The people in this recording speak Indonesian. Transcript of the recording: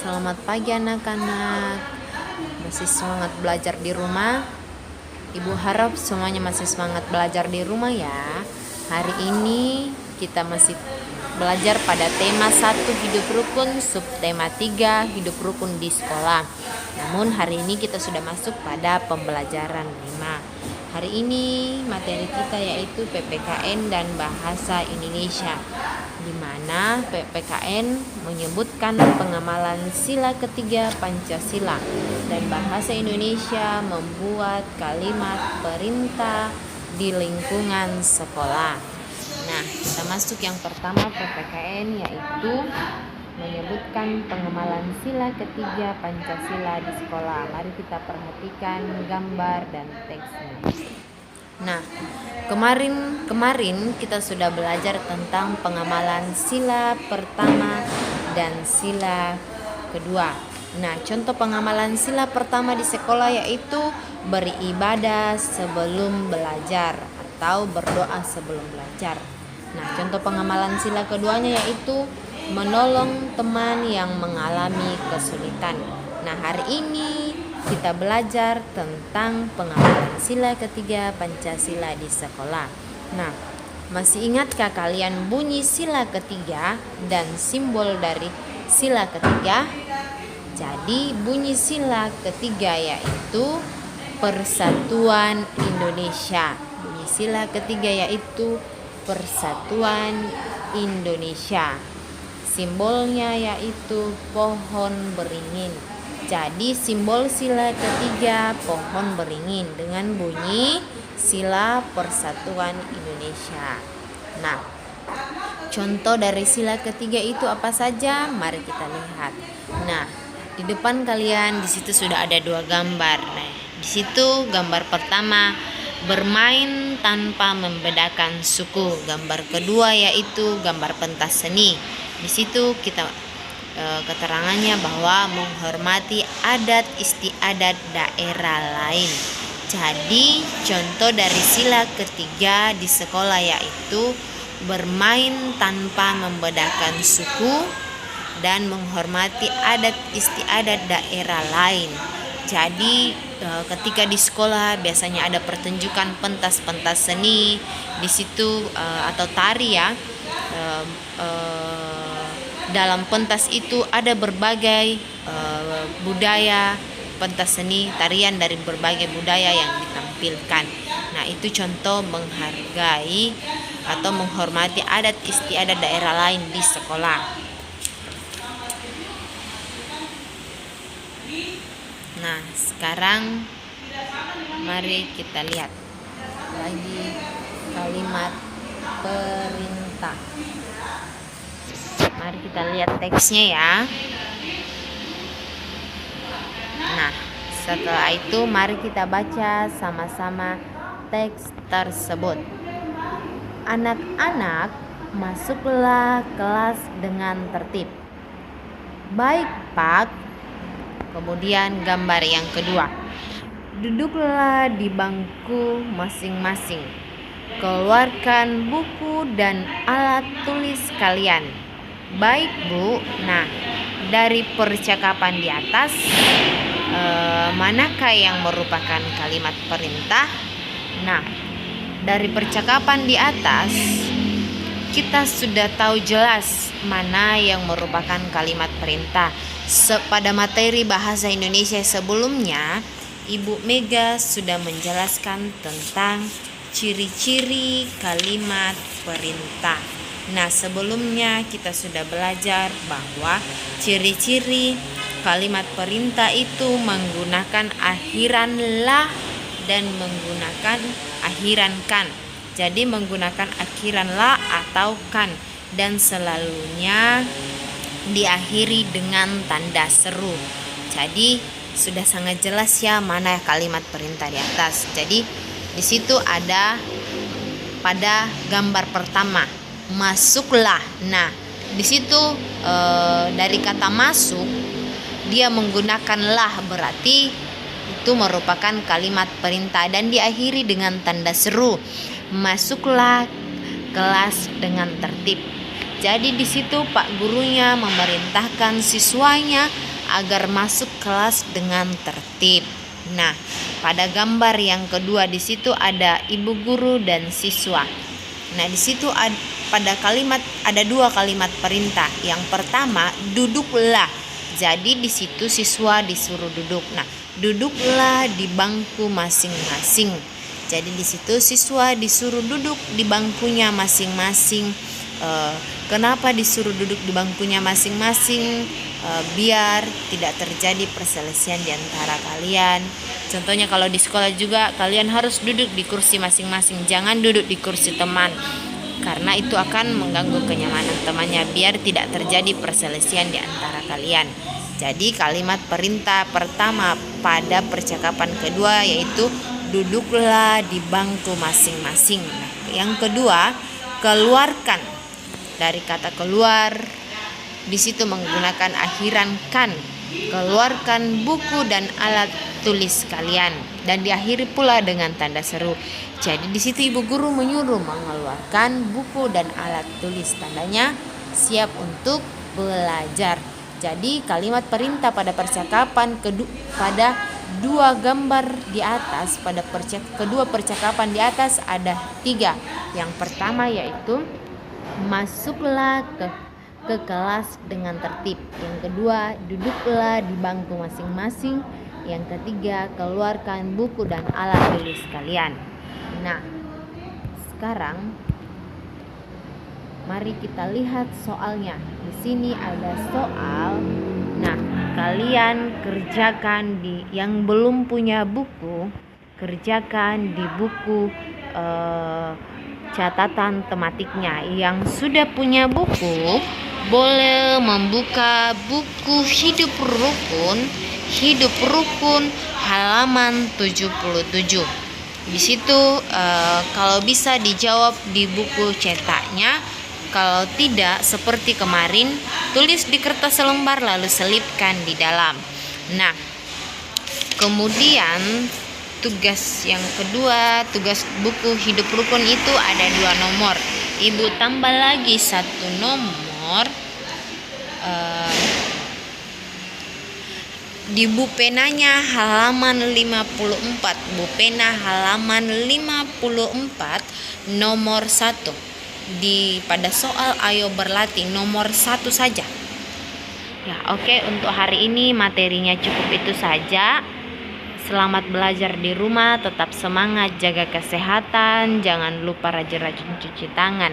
Selamat pagi anak-anak. Masih semangat belajar di rumah? Ibu harap semuanya masih semangat belajar di rumah ya. Hari ini kita masih belajar pada tema 1 hidup rukun, subtema 3 hidup rukun di sekolah. Namun hari ini kita sudah masuk pada pembelajaran 5. Hari ini materi kita yaitu PPKN dan Bahasa Indonesia, di mana PPKN menyebutkan pengamalan sila ketiga Pancasila dan Bahasa Indonesia membuat kalimat perintah di lingkungan sekolah. Nah, kita masuk yang pertama PPKN, yaitu menyebutkan pengamalan sila ketiga Pancasila di sekolah. Mari kita perhatikan gambar dan teksnya. Nah, kemarin kita sudah belajar tentang pengamalan sila pertama dan sila kedua. Nah, contoh pengamalan sila pertama di sekolah yaitu beribadah sebelum belajar atau berdoa sebelum belajar. Nah, contoh pengamalan sila keduanya yaitu menolong teman yang mengalami kesulitan. Nah, hari ini kita belajar tentang pengamalan sila ketiga Pancasila di sekolah. Nah, masih ingatkah kalian bunyi sila ketiga dan simbol dari sila ketiga? Jadi bunyi sila ketiga yaitu Persatuan Indonesia. Bunyi sila ketiga yaitu Persatuan Indonesia. Simbolnya yaitu pohon beringin. Jadi simbol sila ketiga pohon beringin dengan bunyi sila Persatuan Indonesia. Nah, contoh dari sila ketiga itu apa saja? Mari kita lihat. Nah, di depan kalian di situ sudah ada 2 gambar. Nah, di situ gambar pertama bermain tanpa membedakan suku. Gambar kedua yaitu gambar pentas seni. Di situ kita keterangannya bahwa menghormati adat istiadat daerah lain. Jadi contoh dari sila ketiga di sekolah yaitu bermain tanpa membedakan suku dan menghormati adat istiadat daerah lain. Jadi ketika di sekolah biasanya ada pertunjukan pentas-pentas seni di situ atau tari ya. Dalam pentas itu ada berbagai budaya pentas seni, tarian dari berbagai budaya yang ditampilkan. Nah, itu contoh menghargai atau menghormati adat istiadat daerah lain di sekolah. Nah, sekarang mari kita lihat lagi kalimat perintah. Mari kita lihat teksnya ya. Nah, setelah itu mari kita baca sama-sama teks tersebut. Anak-anak, masuklah kelas dengan tertib. Baik, Pak. Kemudian gambar yang kedua. Duduklah di bangku masing-masing. Keluarkan buku dan alat tulis kalian. Baik, Bu. Nah, dari percakapan di atas, manakah yang merupakan kalimat perintah? Nah, dari percakapan di atas, kita sudah tahu jelas mana yang merupakan kalimat perintah. Pada materi bahasa Indonesia sebelumnya, Ibu Mega sudah menjelaskan tentang ciri-ciri kalimat perintah. Nah, sebelumnya kita sudah belajar bahwa ciri-ciri kalimat perintah itu menggunakan akhiran lah dan menggunakan akhiran kan. Jadi menggunakan akhiran la atau kan dan selalunya diakhiri dengan tanda seru. Jadi sudah sangat jelas ya mana kalimat perintah di atas. Jadi di situ ada pada gambar pertama, masuklah. Nah, di situ dari kata masuk dia menggunakan lah, berarti itu merupakan kalimat perintah dan diakhiri dengan tanda seru. Masuklah kelas dengan tertib. Jadi di situ Pak gurunya memerintahkan siswanya agar masuk kelas dengan tertib. Nah, pada gambar yang kedua di situ ada ibu guru dan siswa. Nah, di situ pada kalimat ada 2 kalimat perintah. Yang pertama, duduklah. Jadi di situ siswa disuruh duduk. Nah, duduklah di bangku masing-masing. Jadi di situ siswa disuruh duduk di bangkunya masing-masing. Kenapa disuruh duduk di bangkunya masing-masing? Biar tidak terjadi perselisihan di antara kalian. Contohnya kalau di sekolah juga kalian harus duduk di kursi masing-masing, jangan duduk di kursi teman, karena itu akan mengganggu kenyamanan temannya, biar tidak terjadi perselisihan di antara kalian. Jadi kalimat perintah pertama pada percakapan kedua yaitu duduklah di bangku masing-masing. Yang kedua, keluarkan. Dari kata keluar di situ menggunakan akhiran kan. Keluarkan buku dan alat tulis kalian, dan diakhiri pula dengan tanda seru. Jadi di situ ibu guru menyuruh mengeluarkan buku dan alat tulis, tandanya siap untuk belajar. Jadi kalimat perintah pada percakapan pada 2 gambar di atas, pada kedua percakapan di atas ada 3. Yang pertama yaitu masuklah ke kelas dengan tertib. Yang kedua, duduklah di bangku masing-masing. Yang ketiga, keluarkan buku dan alat tulis kalian. Nah, sekarang mari kita lihat soalnya. Di sini ada soal. Nah, kalian kerjakan yang belum punya buku, kerjakan di buku catatan tematiknya. Yang sudah punya buku boleh membuka buku Hidup Rukun halaman 77. Di situ kalau bisa dijawab di buku cetaknya, kalau tidak seperti kemarin tulis di kertas selembar lalu selipkan di dalam. Nah, kemudian tugas yang kedua, tugas buku Hidup Rukun itu ada 2 nomor. Ibu tambah lagi 1 nomor di bu penanya halaman 54. Bu pena halaman 54 nomor 1. Pada soal ayo berlatih nomor 1 saja. Ya, oke, untuk hari ini materinya cukup itu saja. Selamat belajar di rumah, tetap semangat, jaga kesehatan, jangan lupa rajin-rajin cuci tangan.